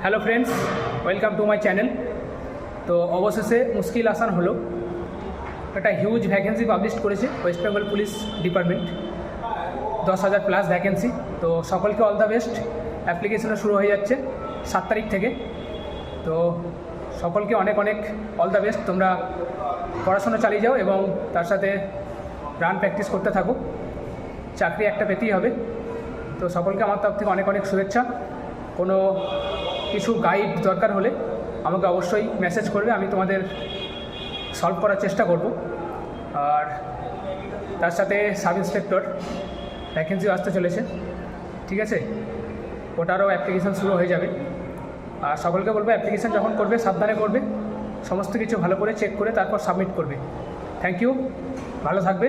Hello friends, welcome to my channel. তো অবশেষে মুশকিল আসান হলো, একটা হিউজ ভ্যাকেন্সি পাবলিশ করেছে West Bengal police department, 10,000 plus vacancy. তো সকলকে অল দ্য বেস্ট। অ্যাপ্লিকেশনও শুরু হয়ে যাচ্ছে 7 তারিখ থেকে। তো সকলকে অনেক অনেক অল দ্য বেস্ট। তোমরা পড়াশোনা চালিয়ে যাও এবং তার সাথে রান প্র্যাকটিস করতে থাকো, চাকরি একটা পেতেই হবে। তো সকলকে আমার তরফ থেকে অনেক অনেক শুভেচ্ছা। কোনো কিছু গাইড দরকার হলে আমাকে অবশ্যই মেসেজ করবে, আমি তোমাদের সলভ করার চেষ্টা করব। আর তার সাথে সাব ইন্সপেক্টর ভ্যাকেন্সিও আসতে চলেছে, ঠিক আছে? ওটারও অ্যাপ্লিকেশান শুরু হয়ে যাবে। আর সকলকে বলবো অ্যাপ্লিকেশান যখন করবে সাবধানে করবে, সমস্ত কিছু ভালো করে চেক করে তারপর সাবমিট করবে। থ্যাংক ইউ, ভালো থাকবে।